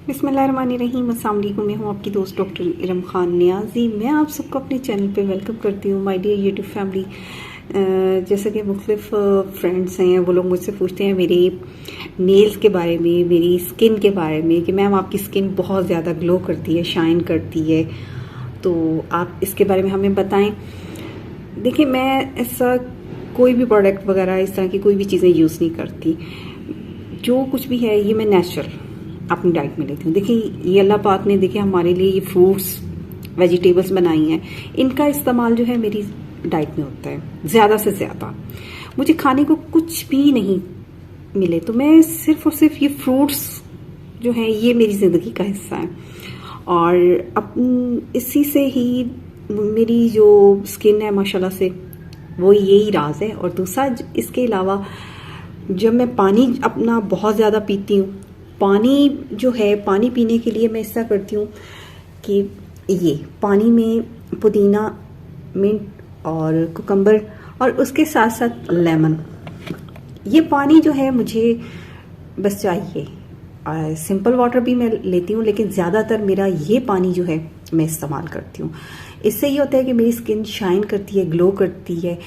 बिस्मिल्लाहिर्रहमानिर्रहीम। अस्सलाम वालेकुम। मैं हूँ आपकी दोस्त डॉक्टर इरम खान नियाज़ी। मैं आप सबको अपने चैनल पे वेलकम करती हूँ, माय डियर यूट्यूब फैमिली। जैसा कि मुख्तलिफ फ्रेंड्स हैं, वो लोग मुझसे पूछते हैं मेरे नेल्स के बारे में, मेरी स्किन के बारे में कि मैम आपकी स्किन बहुत ज़्यादा ग्लो करती है, शाइन करती है, तो आप इसके बारे में हमें बताएं। देखिए, मैं ऐसा कोई भी प्रोडक्ट वगैरह इस तरह की कोई भी चीज़ें यूज़ नहीं करती। जो कुछ भी है ये मैं नेचुरल अपनी डाइट में लेती हूँ। देखिए, ये अल्लाह पाक ने देखिए हमारे लिए ये फ्रूट्स वेजिटेबल्स बनाई हैं, इनका इस्तेमाल जो है मेरी डाइट में होता है ज़्यादा से ज़्यादा। मुझे खाने को कुछ भी नहीं मिले तो मैं सिर्फ और सिर्फ ये फ्रूट्स जो हैं ये मेरी ज़िंदगी का हिस्सा है, और अब इसी से ही मेरी जो स्किन है माशाल्लाह से वो यही राज है। और दूसरा इसके अलावा जब मैं पानी अपना बहुत ज़्यादा पीती हूँ, पानी जो है पानी पीने के लिए मैं ऐसा करती हूँ कि ये पानी में पुदीना, मिंट और कुकम्बर और उसके साथ साथ लेमन, ये पानी जो है मुझे बस चाहिए। सिंपल वाटर भी मैं लेती हूँ, लेकिन ज़्यादातर मेरा ये पानी जो है मैं इस्तेमाल करती हूँ। इससे ये होता है कि मेरी स्किन शाइन करती है, ग्लो करती है।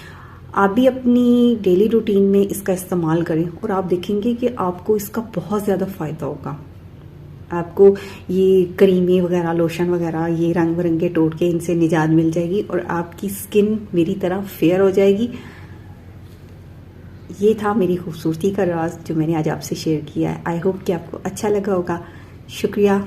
आप भी अपनी डेली रूटीन में इसका इस्तेमाल करें और आप देखेंगे कि आपको इसका बहुत ज़्यादा फ़ायदा होगा। आपको ये क्रीमें वगैरह, लोशन वगैरह, ये रंग बिरंगे टोटके, इनसे निजात मिल जाएगी और आपकी स्किन मेरी तरह फेयर हो जाएगी। ये था मेरी खूबसूरती का राज जो मैंने आज आपसे शेयर किया है। आई होप कि आपको अच्छा लगा होगा। शुक्रिया।